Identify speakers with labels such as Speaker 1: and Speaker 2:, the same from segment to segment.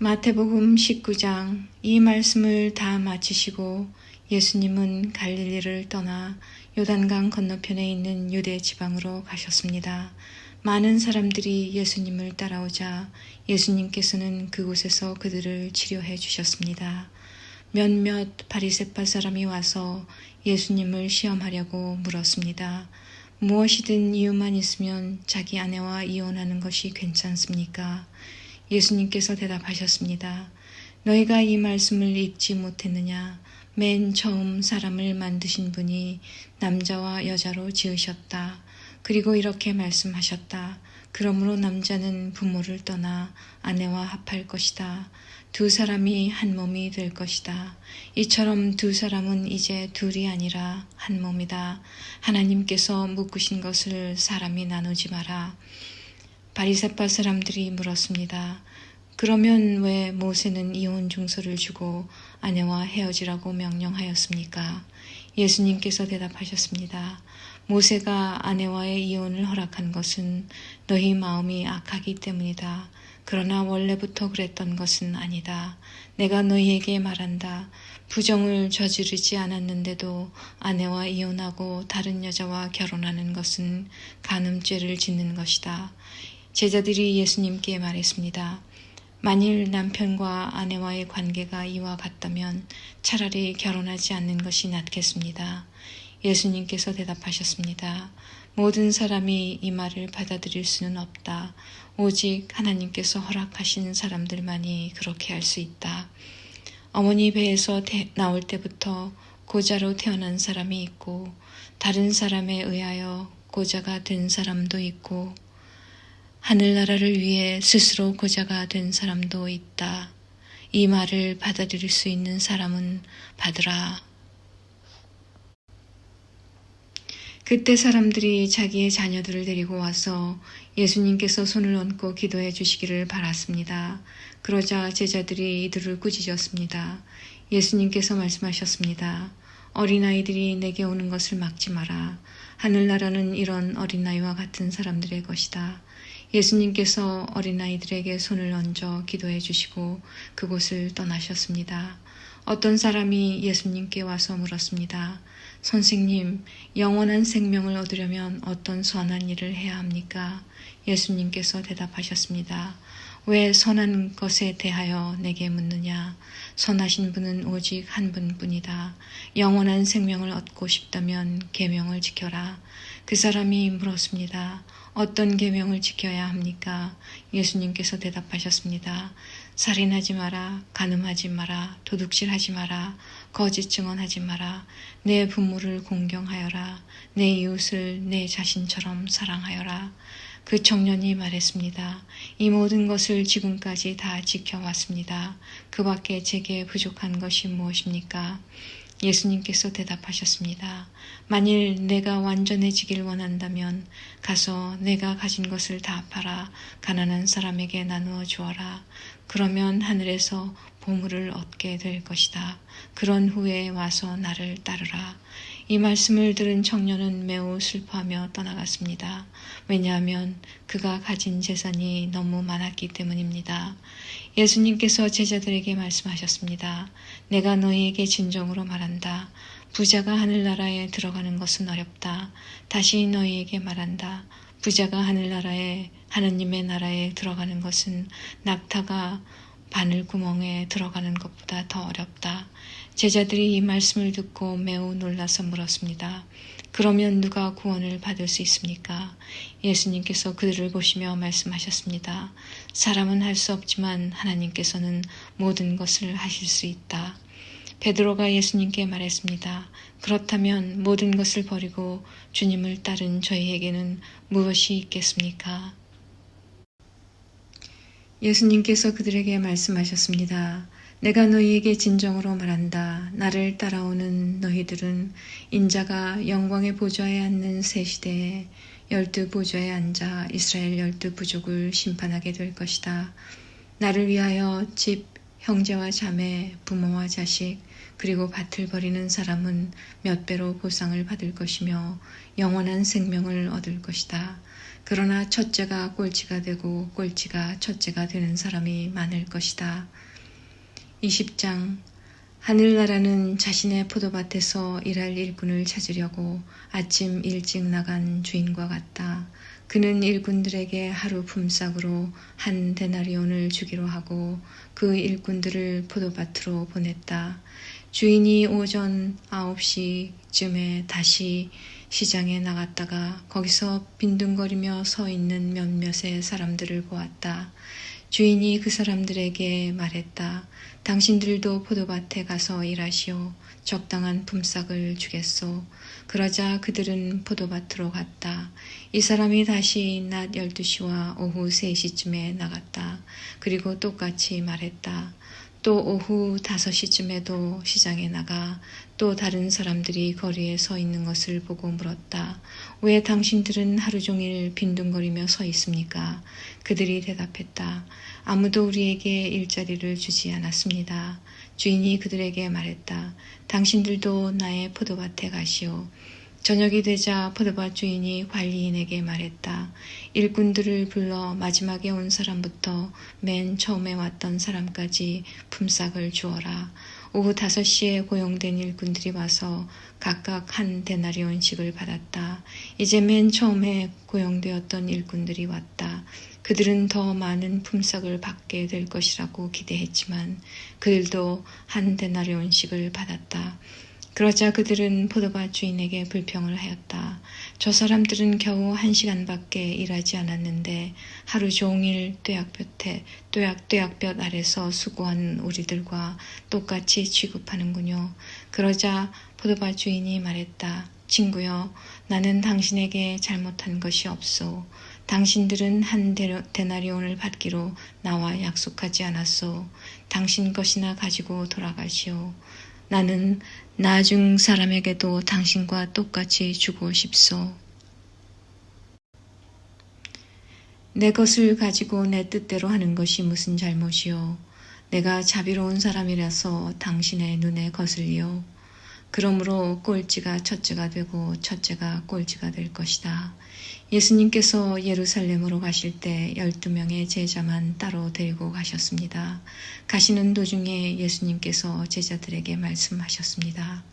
Speaker 1: 마태복음 19장 이 말씀을 다 마치시고 예수님은 갈릴리를 떠나 요단강 건너편에 있는 유대 지방으로 가셨습니다. 많은 사람들이 예수님을 따라오자 예수님께서는 그곳에서 그들을 치료해 주셨습니다. 몇몇 바리새파 사람이 와서 예수님을 시험하려고 물었습니다. 무엇이든 이유만 있으면 자기 아내와 이혼하는 것이 괜찮습니까? 예수님께서 대답하셨습니다. 너희가 이 말씀을 읽지 못했느냐? 맨 처음 사람을 만드신 분이 남자와 여자로 지으셨다. 그리고 이렇게 말씀하셨다. 그러므로 남자는 부모를 떠나 아내와 합할 것이다. 두 사람이 한 몸이 될 것이다. 이처럼 두 사람은 이제 둘이 아니라 한 몸이다. 하나님께서 묶으신 것을 사람이 나누지 마라. 바리새파 사람들이 물었습니다. 그러면 왜 모세는 이혼 증서를 주고 아내와 헤어지라고 명령하였습니까? 예수님께서 대답하셨습니다. 모세가 아내와의 이혼을 허락한 것은 너희 마음이 악하기 때문이다. 그러나 원래부터 그랬던 것은 아니다. 내가 너희에게 말한다. 부정을 저지르지 않았는데도 아내와 이혼하고 다른 여자와 결혼하는 것은 간음죄를 짓는 것이다. 제자들이 예수님께 말했습니다. 만일 남편과 아내와의 관계가 이와 같다면 차라리 결혼하지 않는 것이 낫겠습니다. 예수님께서 대답하셨습니다. 모든 사람이 이 말을 받아들일 수는 없다. 오직 하나님께서 허락하신 사람들만이 그렇게 할 수 있다. 어머니 배에서 나올 때부터 고자로 태어난 사람이 있고 다른 사람에 의하여 고자가 된 사람도 있고 하늘나라를 위해 스스로 고자가 된 사람도 있다. 이 말을 받아들일 수 있는 사람은 받으라. 그때 사람들이 자기의 자녀들을 데리고 와서 예수님께서 손을 얹고 기도해 주시기를 바랐습니다. 그러자 제자들이 이들을 꾸짖었습니다. 예수님께서 말씀하셨습니다. 어린아이들이 내게 오는 것을 막지 마라. 하늘나라는 이런 어린아이와 같은 사람들의 것이다. 예수님께서 어린아이들에게 손을 얹어 기도해 주시고 그곳을 떠나셨습니다. 어떤 사람이 예수님께 와서 물었습니다. 선생님, 영원한 생명을 얻으려면 어떤 선한 일을 해야 합니까? 예수님께서 대답하셨습니다. 왜 선한 것에 대하여 내게 묻느냐? 선하신 분은 오직 한 분뿐이다. 영원한 생명을 얻고 싶다면 계명을 지켜라. 그 사람이 물었습니다. 어떤 계명을 지켜야 합니까? 예수님께서 대답하셨습니다. 살인하지 마라, 간음하지 마라, 도둑질하지 마라, 거짓 증언하지 마라, 내 부모를 공경하여라, 내 이웃을 내 자신처럼 사랑하여라. 그 청년이 말했습니다. 이 모든 것을 지금까지 다 지켜왔습니다. 그 밖에 제게 부족한 것이 무엇입니까? 예수님께서 대답하셨습니다. 만일 내가 완전해지길 원한다면 가서 내가 가진 것을 다 팔아 가난한 사람에게 나누어 주어라. 그러면 하늘에서 보물을 얻게 될 것이다. 그런 후에 와서 나를 따르라. 이 말씀을 들은 청년은 매우 슬퍼하며 떠나갔습니다. 왜냐하면 그가 가진 재산이 너무 많았기 때문입니다. 예수님께서 제자들에게 말씀하셨습니다. 내가 너희에게 진정으로 말한다. 부자가 하늘나라에 들어가는 것은 어렵다. 다시 너희에게 말한다. 부자가 하늘나라에 하느님의 나라에 들어가는 것은 낙타가 바늘구멍에 들어가는 것보다 더 어렵다. 제자들이 이 말씀을 듣고 매우 놀라서 물었습니다. 그러면 누가 구원을 받을 수 있습니까? 예수님께서 그들을 보시며 말씀하셨습니다. 사람은 할 수 없지만 하나님께서는 모든 것을 하실 수 있다. 베드로가 예수님께 말했습니다. 그렇다면 모든 것을 버리고 주님을 따른 저희에게는 무엇이 있겠습니까? 예수님께서 그들에게 말씀하셨습니다. 내가 너희에게 진정으로 말한다. 나를 따라오는 너희들은 인자가 영광의 보좌에 앉는 새 시대에 12 보좌에 앉아 이스라엘 12 부족을 심판하게 될 것이다. 나를 위하여 집, 형제와 자매, 부모와 자식, 그리고 밭을 버리는 사람은 몇 배로 보상을 받을 것이며 영원한 생명을 얻을 것이다. 그러나 첫째가 꼴찌가 되고 꼴찌가 첫째가 되는 사람이 많을 것이다. 20장 하늘나라는 자신의 포도밭에서 일할 일꾼을 찾으려고 아침 일찍 나간 주인과 같다. 그는 일꾼들에게 하루 품삯으로 한 데나리온을 주기로 하고 그 일꾼들을 포도밭으로 보냈다. 주인이 오전 9시쯤에 다시 시장에 나갔다가 거기서 빈둥거리며 서 있는 몇몇의 사람들을 보았다. 주인이 그 사람들에게 말했다. 당신들도 포도밭에 가서 일하시오. 적당한 품삯을 주겠소. 그러자 그들은 포도밭으로 갔다. 이 사람이 다시 낮 12시와 오후 3시쯤에 나갔다. 그리고 똑같이 말했다. 또 오후 5시쯤에도 시장에 나가 또 다른 사람들이 거리에 서 있는 것을 보고 물었다. 왜 당신들은 하루 종일 빈둥거리며 서 있습니까? 그들이 대답했다. 아무도 우리에게 일자리를 주지 않았습니다. 주인이 그들에게 말했다. 당신들도 나의 포도밭에 가시오. 저녁이 되자 포도밭 주인이 관리인에게 말했다. 일꾼들을 불러 마지막에 온 사람부터 맨 처음에 왔던 사람까지 품삯을 주어라. 오후 5시에 고용된 일꾼들이 와서 각각 한 데나리온씩을 받았다. 이제 맨 처음에 고용되었던 일꾼들이 왔다. 그들은 더 많은 품삯을 받게 될 것이라고 기대했지만 그들도 한 데나리온씩을 받았다. 그러자 그들은 포도밭 주인에게 불평을 하였다. 저 사람들은 겨우 1시간밖에 일하지 않았는데 하루 종일 뙤약볕 아래서 수고한 우리들과 똑같이 취급하는군요. 그러자 포도밭 주인이 말했다. 친구여, 나는 당신에게 잘못한 것이 없소. 당신들은 한 데나리온을 받기로 나와 약속하지 않았소. 당신 것이나 가지고 돌아가시오. 나는 나중 사람에게도 당신과 똑같이 주고 싶소. 내 것을 가지고 내 뜻대로 하는 것이 무슨 잘못이요. 내가 자비로운 사람이라서 당신의 눈에 거슬리요. 그러므로 꼴찌가 첫째가 되고 첫째가 꼴찌가 될 것이다. 예수님께서 예루살렘으로 가실 때 12명의 제자만 따로 데리고 가셨습니다. 가시는 도중에 예수님께서 제자들에게 말씀하셨습니다.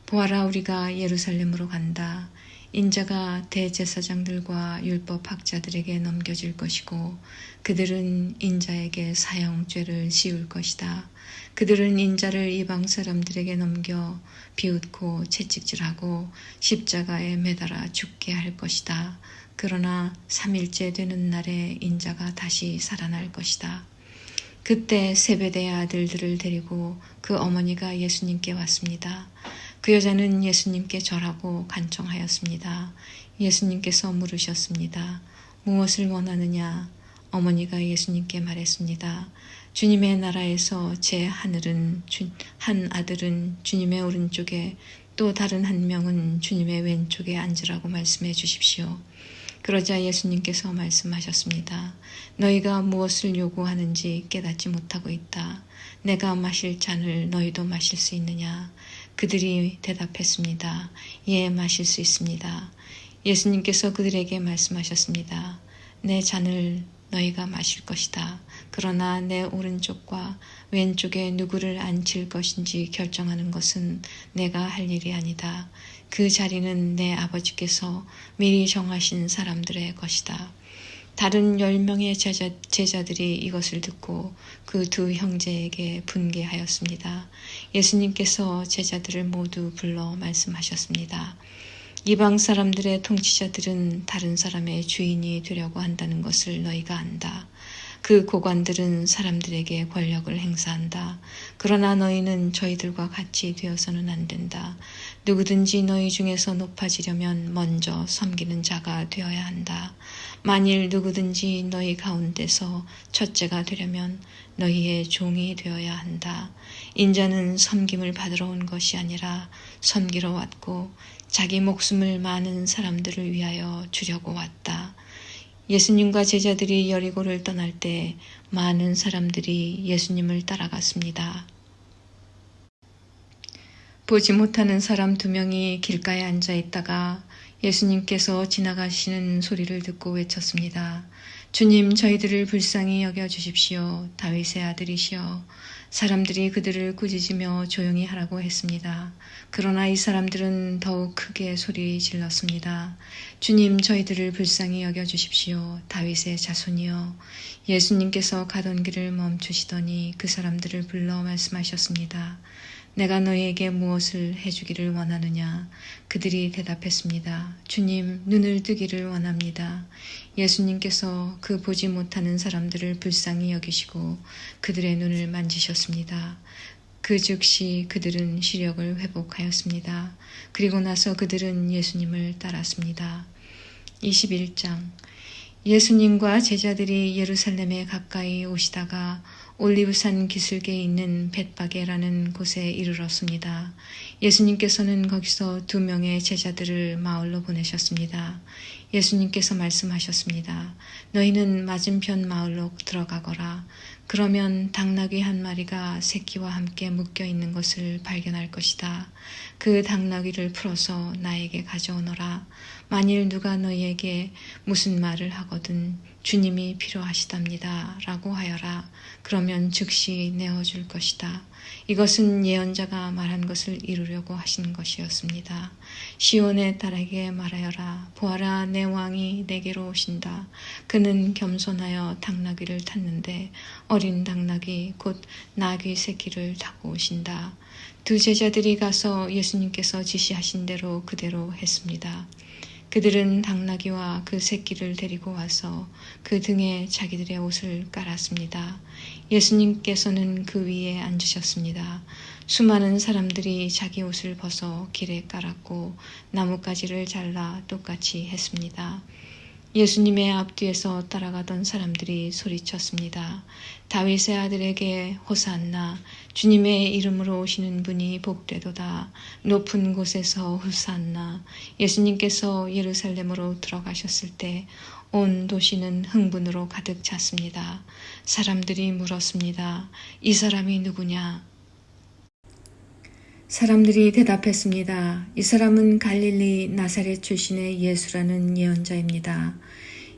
Speaker 1: 보아라, 우리가 예루살렘으로 간다. 인자가 대제사장들과 율법학자들에게 넘겨질 것이고 그들은 인자에게 사형죄를 지을 것이다. 그들은 인자를 이방 사람들에게 넘겨 비웃고 채찍질하고 십자가에 매달아 죽게 할 것이다. 그러나 3일째 되는 날에 인자가 다시 살아날 것이다. 그때 세베대의 아들들을 데리고 그 어머니가 예수님께 왔습니다. 그 여자는 예수님께 절하고 간청하였습니다. 예수님께서 물으셨습니다. 무엇을 원하느냐? 어머니가 예수님께 말했습니다. 주님의 나라에서 제 한 아들은 주님의 오른쪽에 또 다른 한 명은 주님의 왼쪽에 앉으라고 말씀해 주십시오. 그러자 예수님께서 말씀하셨습니다. 너희가 무엇을 요구하는지 깨닫지 못하고 있다. 내가 마실 잔을 너희도 마실 수 있느냐? 그들이 대답했습니다. 예, 마실 수 있습니다. 예수님께서 그들에게 말씀하셨습니다. 내 잔을 너희가 마실 것이다. 그러나 내 오른쪽과 왼쪽에 누구를 앉힐 것인지 결정하는 것은 내가 할 일이 아니다. 그 자리는 내 아버지께서 미리 정하신 사람들의 것이다. 다른 10명의 제자들이 이것을 듣고 그 두 형제에게 분개하였습니다. 예수님께서 제자들을 모두 불러 말씀하셨습니다. 이방 사람들의 통치자들은 다른 사람의 주인이 되려고 한다는 것을 너희가 안다. 그 고관들은 사람들에게 권력을 행사한다. 그러나 너희는 저희들과 같이 되어서는 안 된다. 누구든지 너희 중에서 높아지려면 먼저 섬기는 자가 되어야 한다. 만일 누구든지 너희 가운데서 첫째가 되려면 너희의 종이 되어야 한다. 인자는 섬김을 받으러 온 것이 아니라 섬기러 왔고 자기 목숨을 많은 사람들을 위하여 주려고 왔다. 예수님과 제자들이 여리고를 떠날 때 많은 사람들이 예수님을 따라갔습니다. 보지 못하는 사람 2명이 길가에 앉아 있다가 예수님께서 지나가시는 소리를 듣고 외쳤습니다. 주님, 저희들을 불쌍히 여겨 주십시오. 다윗의 아들이시여. 사람들이 그들을 꾸짖으며 조용히 하라고 했습니다. 그러나 이 사람들은 더욱 크게 소리 질렀습니다. 주님, 저희들을 불쌍히 여겨 주십시오. 다윗의 자손이여. 예수님께서 가던 길을 멈추시더니 그 사람들을 불러 말씀하셨습니다. 내가 너희에게 무엇을 해주기를 원하느냐? 그들이 대답했습니다. 주님, 눈을 뜨기를 원합니다. 예수님께서 그 보지 못하는 사람들을 불쌍히 여기시고 그들의 눈을 만지셨습니다. 그 즉시 그들은 시력을 회복하였습니다. 그리고 나서 그들은 예수님을 따랐습니다. 21장 예수님과 제자들이 예루살렘에 가까이 오시다가 올리브산 기슭에 있는 벳바게라는 곳에 이르렀습니다. 예수님께서는 거기서 2명의 제자들을 마을로 보내셨습니다. 예수님께서 말씀하셨습니다. 너희는 맞은편 마을로 들어가거라. 그러면 당나귀 한 마리가 새끼와 함께 묶여 있는 것을 발견할 것이다. 그 당나귀를 풀어서 나에게 가져오너라. 만일 누가 너희에게 무슨 말을 하거든 주님이 필요하시답니다. 라고 하여라. 그러면 즉시 내어줄 것이다. 이것은 예언자가 말한 것을 이루려고 하신 것이었습니다. 시온의 딸에게 말하여라. 보아라, 내 왕이 내게로 오신다. 그는 겸손하여 당나귀를 탔는데 어린 당나귀 곧 나귀 새끼를 타고 오신다. 2 제자들이 가서 예수님께서 지시하신 대로 그대로 했습니다. 그들은 당나귀와 그 새끼를 데리고 와서 그 등에 자기들의 옷을 깔았습니다. 예수님께서는 그 위에 앉으셨습니다. 수많은 사람들이 자기 옷을 벗어 길에 깔았고 나뭇가지를 잘라 똑같이 했습니다. 예수님의 앞뒤에서 따라가던 사람들이 소리쳤습니다. 다윗의 아들에게 호산나, 주님의 이름으로 오시는 분이 복되도다. 높은 곳에서 호산나. 예수님께서 예루살렘으로 들어가셨을 때 온 도시는 흥분으로 가득 찼습니다. 사람들이 물었습니다. 이 사람이 누구냐? 사람들이 대답했습니다. 이 사람은 갈릴리 나사렛 출신의 예수라는 예언자입니다.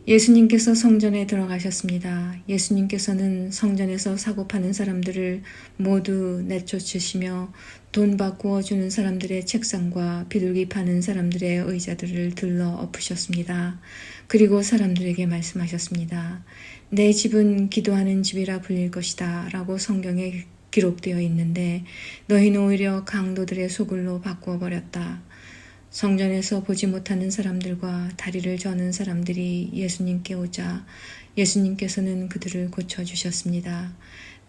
Speaker 1: 예수님께서 성전에 들어가셨습니다. 예수님께서는 성전에서 사고 파는 사람들을 모두 내쫓으시며 돈 바꾸어 주는 사람들의 책상과 비둘기 파는 사람들의 의자들을 들러 엎으셨습니다. 그리고 사람들에게 말씀하셨습니다. 내 집은 기도하는 집이라 불릴 것이다 라고 성경에 기록되어 있는데 너희는 오히려 강도들의 소굴로 바꾸어 버렸다. 성전에서 보지 못하는 사람들과 다리를 저는 사람들이 예수님께 오자 예수님께서는 그들을 고쳐주셨습니다.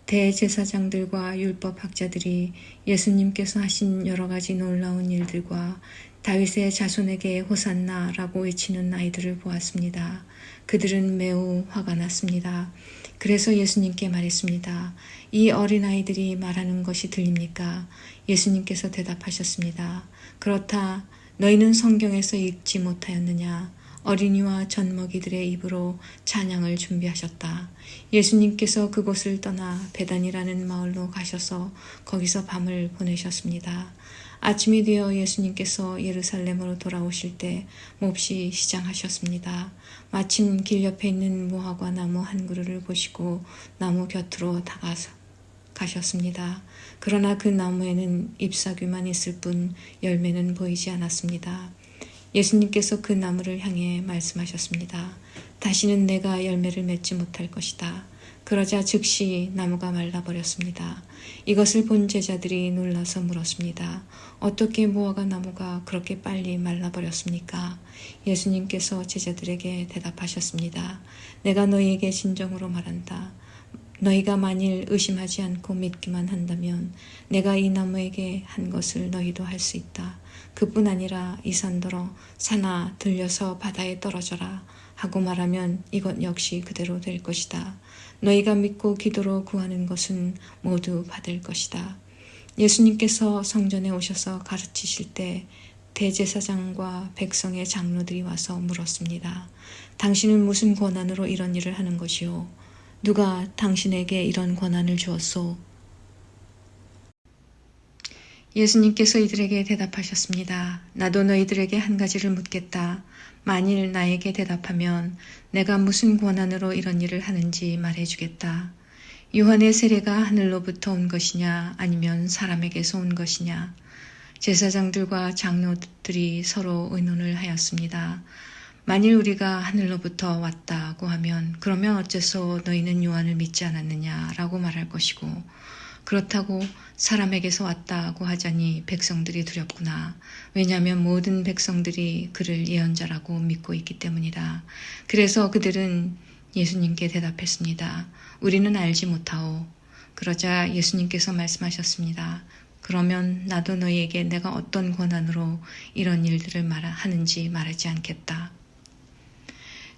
Speaker 1: 대제사장들과 율법학자들이 예수님께서 하신 여러 가지 놀라운 일들과 다윗의 자손에게 호산나라고 외치는 아이들을 보았습니다. 그들은 매우 화가 났습니다. 그래서 예수님께 말했습니다. 이 어린아이들이 말하는 것이 들립니까? 예수님께서 대답하셨습니다. 그렇다. 너희는 성경에서 읽지 못하였느냐? 어린이와 젖먹이들의 입으로 찬양을 준비하셨다. 예수님께서 그곳을 떠나 베단이라는 마을로 가셔서 거기서 밤을 보내셨습니다. 아침이 되어 예수님께서 예루살렘으로 돌아오실 때 몹시 시장하셨습니다. 마침 길 옆에 있는 무화과 나무 한 그루를 보시고 나무 곁으로 가셨습니다. 그러나 그 나무에는 잎사귀만 있을 뿐 열매는 보이지 않았습니다. 예수님께서 그 나무를 향해 말씀하셨습니다. 다시는 내가 열매를 맺지 못할 것이다. 그러자 즉시 나무가 말라버렸습니다. 이것을 본 제자들이 놀라서 물었습니다. 어떻게 무화과 나무가 그렇게 빨리 말라버렸습니까? 예수님께서 제자들에게 대답하셨습니다. 내가 너희에게 진정으로 말한다. 너희가 만일 의심하지 않고 믿기만 한다면 내가 이 나무에게 한 것을 너희도 할 수 있다. 그뿐 아니라 이 산더러 산아 들려서 바다에 떨어져라 하고 말하면 이것 역시 그대로 될 것이다. 너희가 믿고 기도로 구하는 것은 모두 받을 것이다. 예수님께서 성전에 오셔서 가르치실 때 대제사장과 백성의 장로들이 와서 물었습니다. 당신은 무슨 권한으로 이런 일을 하는 것이오? 누가 당신에게 이런 권한을 주었소? 예수님께서 이들에게 대답하셨습니다. 나도 너희들에게 한 가지를 묻겠다. 만일 나에게 대답하면 내가 무슨 권한으로 이런 일을 하는지 말해주겠다. 요한의 세례가 하늘로부터 온 것이냐 아니면 사람에게서 온 것이냐. 제사장들과 장로들이 서로 의논을 하였습니다. 만일 우리가 하늘로부터 왔다고 하면 그러면 어째서 너희는 요한을 믿지 않았느냐라고 말할 것이고, 그렇다고 사람에게서 왔다고 하자니 백성들이 두렵구나. 왜냐하면 모든 백성들이 그를 예언자라고 믿고 있기 때문이다. 그래서 그들은 예수님께 대답했습니다. 우리는 알지 못하오. 그러자 예수님께서 말씀하셨습니다. 그러면 나도 너희에게 내가 어떤 권한으로 이런 일들을 하는지 말하지 않겠다.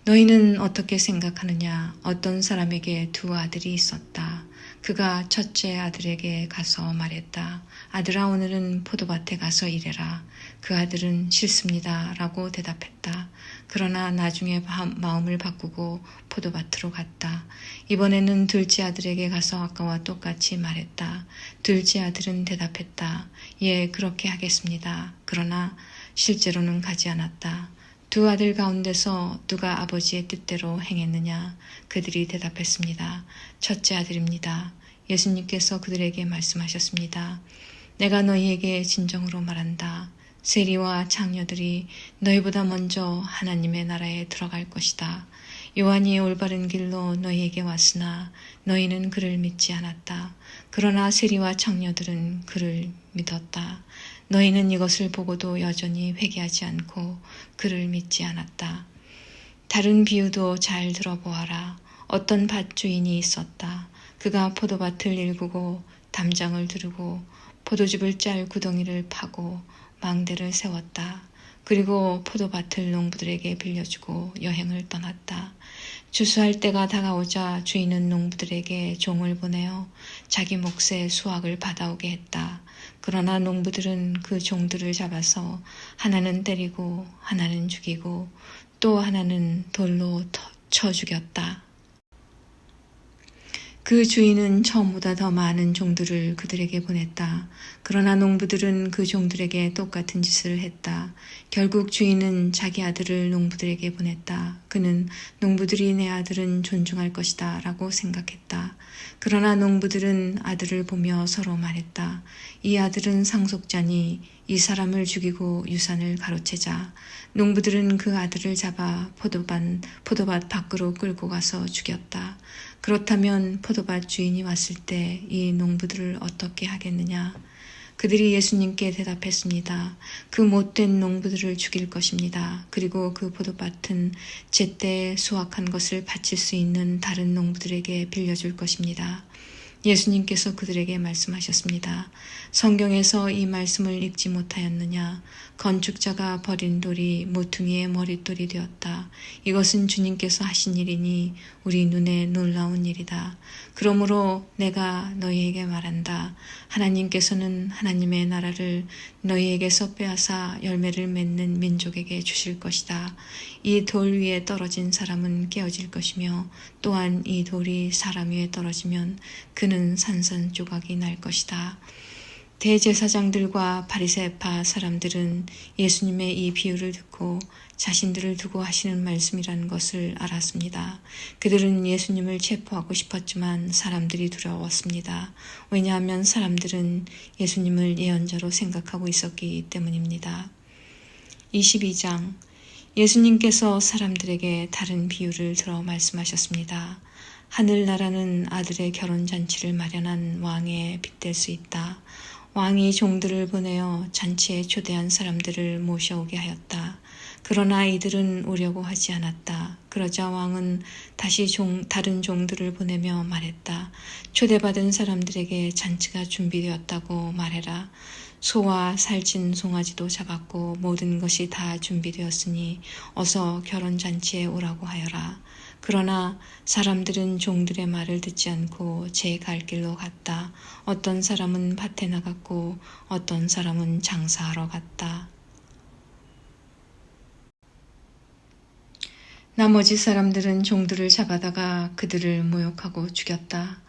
Speaker 1: 너희는 어떻게 생각하느냐? 어떤 사람에게 두 아들이 있었다. 그가 첫째 아들에게 가서 말했다. 아들아, 오늘은 포도밭에 가서 일해라. 그 아들은 싫습니다 라고 대답했다. 그러나 나중에 마음을 바꾸고 포도밭으로 갔다. 이번에는 둘째 아들에게 가서 아까와 똑같이 말했다. 둘째 아들은 대답했다. 예, 그렇게 하겠습니다. 그러나 실제로는 가지 않았다. 두 아들 가운데서 누가 아버지의 뜻대로 행했느냐? 그들이 대답했습니다. 첫째 아들입니다. 예수님께서 그들에게 말씀하셨습니다. 내가 너희에게 진정으로 말한다. 세리와 장녀들이 너희보다 먼저 하나님의 나라에 들어갈 것이다. 요한이 올바른 길로 너희에게 왔으나 너희는 그를 믿지 않았다. 그러나 세리와 장녀들은 그를 믿었다. 너희는 이것을 보고도 여전히 회개하지 않고 그를 믿지 않았다. 다른 비유도 잘 들어보아라. 어떤 밭 주인이 있었다. 그가 포도밭을 일구고 담장을 두르고 포도즙을 짤 구덩이를 파고 망대를 세웠다. 그리고 포도밭을 농부들에게 빌려주고 여행을 떠났다. 추수할 때가 다가오자 주인은 농부들에게 종을 보내어 자기 몫의 수확을 받아오게 했다. 그러나 농부들은 그 종들을 잡아서 하나는 때리고 하나는 죽이고 또 하나는 돌로 쳐 죽였다. 그 주인은 처음보다 더 많은 종들을 그들에게 보냈다. 그러나 농부들은 그 종들에게 똑같은 짓을 했다. 결국 주인은 자기 아들을 농부들에게 보냈다. 그는 농부들이 내 아들은 존중할 것이다 라고 생각했다. 그러나 농부들은 아들을 보며 서로 말했다. 이 아들은 상속자니 이 사람을 죽이고 유산을 가로채자. 농부들은 그 아들을 잡아 포도밭 밖으로 끌고 가서 죽였다. 그렇다면 포도밭 주인이 왔을 때 이 농부들을 어떻게 하겠느냐? 그들이 예수님께 대답했습니다. 그 못된 농부들을 죽일 것입니다. 그리고 그 포도밭은 제때 수확한 것을 바칠 수 있는 다른 농부들에게 빌려줄 것입니다. 예수님께서 그들에게 말씀하셨습니다. 성경에서 이 말씀을 읽지 못하였느냐? 건축자가 버린 돌이 모퉁이의 머릿돌이 되었다. 이것은 주님께서 하신 일이니 우리 눈에 놀라운 일이다. 그러므로 내가 너희에게 말한다. 하나님께서는 하나님의 나라를 너희에게서 빼앗아 열매를 맺는 민족에게 주실 것이다. 이 돌 위에 떨어진 사람은 깨어질 것이며 또한 이 돌이 사람 위에 떨어지면 그는 산산조각이 날 것이다. 대제사장들과 바리새파 사람들은 예수님의 이 비유를 듣고 자신들을 두고 하시는 말씀이라는 것을 알았습니다. 그들은 예수님을 체포하고 싶었지만 사람들이 두려웠습니다. 왜냐하면 사람들은 예수님을 예언자로 생각하고 있었기 때문입니다. 22장 예수님께서 사람들에게 다른 비유를 들어 말씀하셨습니다. 하늘나라는 아들의 결혼잔치를 마련한 왕에 빗댈 수 있다. 왕이 종들을 보내어 잔치에 초대한 사람들을 모셔오게 하였다. 그러나 이들은 오려고 하지 않았다. 그러자 왕은 다시 다른 종들을 보내며 말했다. 초대받은 사람들에게 잔치가 준비되었다고 말해라. 소와 살찐 송아지도 잡았고 모든 것이 다 준비되었으니 어서 결혼잔치에 오라고 하여라. 그러나 사람들은 종들의 말을 듣지 않고 제 갈 길로 갔다. 어떤 사람은 밭에 나갔고 어떤 사람은 장사하러 갔다. 나머지 사람들은 종들을 잡아다가 그들을 모욕하고 죽였다.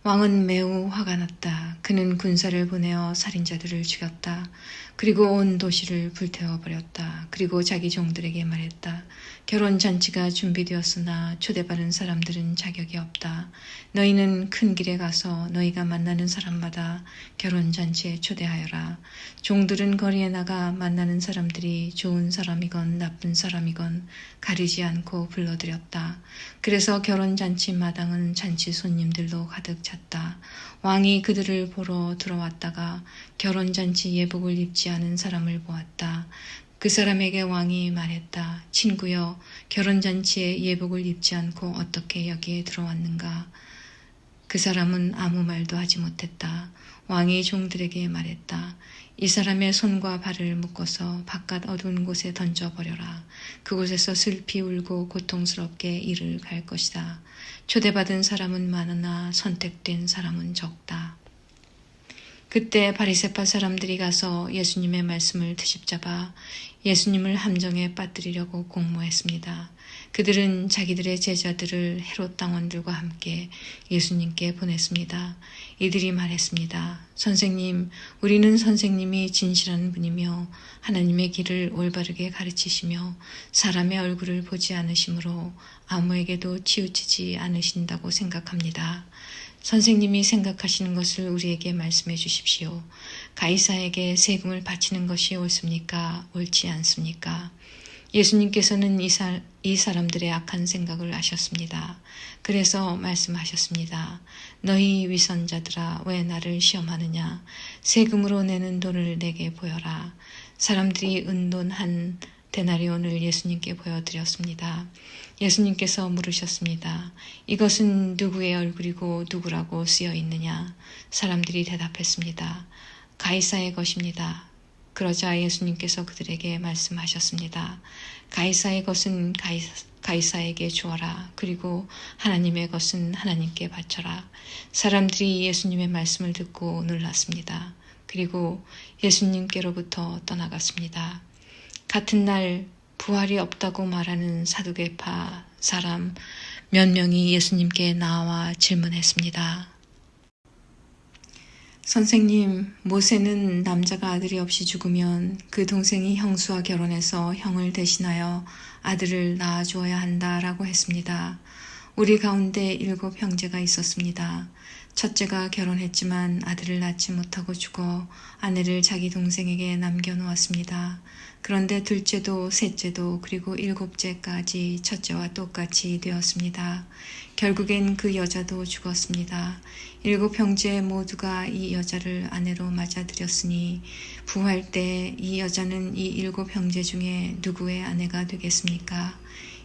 Speaker 1: 왕은 매우 화가 났다. 그는 군사를 보내어 살인자들을 죽였다. 그리고 온 도시를 불태워버렸다. 그리고 자기 종들에게 말했다. 결혼 잔치가 준비되었으나 초대받은 사람들은 자격이 없다. 너희는 큰 길에 가서 너희가 만나는 사람마다 결혼 잔치에 초대하여라. 종들은 거리에 나가 만나는 사람들이 좋은 사람이건 나쁜 사람이건 가리지 않고 불러들였다. 그래서 결혼 잔치 마당은 잔치 손님들로 가득 찼다. 왕이 그들을 보러 들어왔다가 결혼 잔치 예복을 입지 않은 사람을 보았다. 그 사람에게 왕이 말했다. 친구여, 결혼 잔치에 예복을 입지 않고 어떻게 여기에 들어왔는가? 그 사람은 아무 말도 하지 못했다. 왕이 종들에게 말했다. 이 사람의 손과 발을 묶어서 바깥 어두운 곳에 던져버려라. 그곳에서 슬피 울고 고통스럽게 이를 갈 것이다. 초대받은 사람은 많으나 선택된 사람은 적다. 그때 바리새파 사람들이 가서 예수님의 말씀을 트집잡아 예수님을 함정에 빠뜨리려고 공모했습니다. 그들은 자기들의 제자들을 헤롯 당원들과 함께 예수님께 보냈습니다. 이들이 말했습니다. 선생님, 우리는 선생님이 진실한 분이며 하나님의 길을 올바르게 가르치시며 사람의 얼굴을 보지 않으시므로 아무에게도 치우치지 않으신다고 생각합니다. 선생님이 생각하시는 것을 우리에게 말씀해 주십시오. 가이사에게 세금을 바치는 것이 옳습니까? 옳지 않습니까? 예수님께서는 이 사람들의 악한 생각을 아셨습니다. 그래서 말씀하셨습니다. 너희 위선자들아, 왜 나를 시험하느냐? 세금으로 내는 돈을 내게 보여라. 사람들이 은돈 한 데나리온을 예수님께 보여드렸습니다. 예수님께서 물으셨습니다. 이것은 누구의 얼굴이고 누구라고 쓰여 있느냐? 사람들이 대답했습니다. 가이사의 것입니다. 그러자 예수님께서 그들에게 말씀하셨습니다. 가이사의 것은 가이사에게 주어라. 그리고 하나님의 것은 하나님께 바쳐라. 사람들이 예수님의 말씀을 듣고 놀랐습니다. 그리고 예수님께로부터 떠나갔습니다. 같은 날 부활이 없다고 말하는 사두개파 사람 몇 명이 예수님께 나와 질문했습니다. 선생님, 모세는 남자가 아들이 없이 죽으면 그 동생이 형수와 결혼해서 형을 대신하여 아들을 낳아주어야 한다라고 했습니다. 우리 가운데 7 형제가 있었습니다. 첫째가 결혼했지만 아들을 낳지 못하고 죽어 아내를 자기 동생에게 남겨놓았습니다. 그런데 둘째도 셋째도 그리고 7째까지 첫째와 똑같이 되었습니다. 결국엔 그 여자도 죽었습니다. 7 형제 모두가 이 여자를 아내로 맞아들였으니 부활 때 이 여자는 이 7 형제 중에 누구의 아내가 되겠습니까?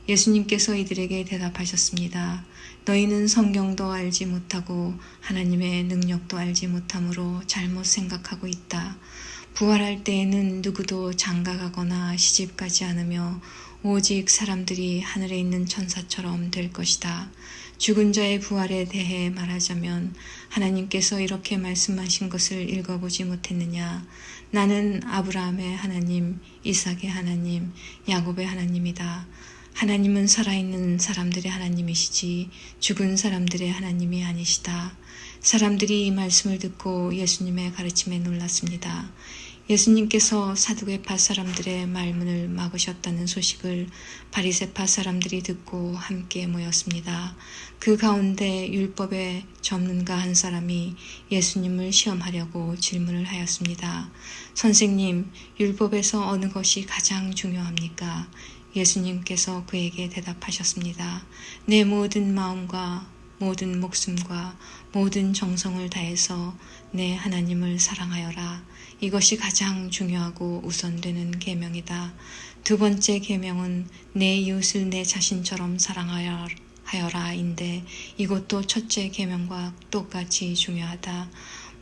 Speaker 1: 예수님께서 이들에게 대답하셨습니다. 너희는 성경도 알지 못하고 하나님의 능력도 알지 못하므로 잘못 생각하고 있다. 부활할 때에는 누구도 장가가거나 시집가지 않으며 오직 사람들이 하늘에 있는 천사처럼 될 것이다. 죽은 자의 부활에 대해 말하자면 하나님께서 이렇게 말씀하신 것을 읽어보지 못했느냐. 나는 아브라함의 하나님, 이삭의 하나님, 야곱의 하나님이다. 하나님은 살아있는 사람들의 하나님이시지 죽은 사람들의 하나님이 아니시다. 사람들이 이 말씀을 듣고 예수님의 가르침에 놀랐습니다. 예수님께서 사두개파 사람들의 말문을 막으셨다는 소식을 바리새파 사람들이 듣고 함께 모였습니다. 그 가운데 율법의 전문가 한 사람이 예수님을 시험하려고 질문을 하였습니다. 선생님, 율법에서 어느 것이 가장 중요합니까? 예수님께서 그에게 대답하셨습니다. 내 모든 마음과 모든 목숨과 모든 정성을 다해서 내 하나님을 사랑하여라. 이것이 가장 중요하고 우선되는 계명이다. 두 번째 계명은 내 이웃을 내 자신처럼 사랑하여라인데 이것도 첫째 계명과 똑같이 중요하다.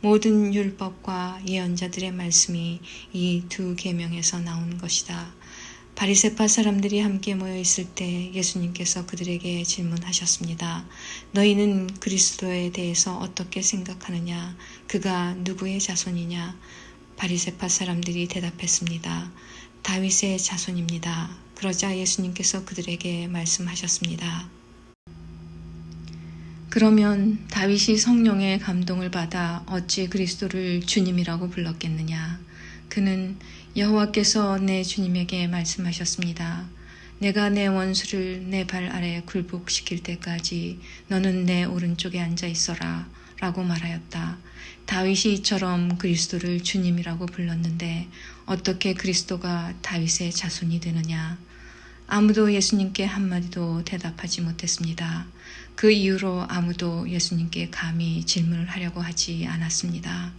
Speaker 1: 모든 율법과 예언자들의 말씀이 이 두 계명에서 나온 것이다. 바리새파 사람들이 함께 모여 있을 때 예수님께서 그들에게 질문하셨습니다. 너희는 그리스도에 대해서 어떻게 생각하느냐? 그가 누구의 자손이냐? 바리새파 사람들이 대답했습니다. 다윗의 자손입니다. 그러자 예수님께서 그들에게 말씀하셨습니다. 그러면 다윗이 성령의 감동을 받아 어찌 그리스도를 주님이라고 불렀겠느냐? 그는 여호와께서 내 주님에게 말씀하셨습니다. 내가 내 원수를 내 발 아래 굴복시킬 때까지 너는 내 오른쪽에 앉아 있어라 라고 말하였다. 다윗이 이처럼 그리스도를 주님이라고 불렀는데 어떻게 그리스도가 다윗의 자손이 되느냐? 아무도 예수님께 한마디도 대답하지 못했습니다. 그 이후로 아무도 예수님께 감히 질문을 하려고 하지 않았습니다.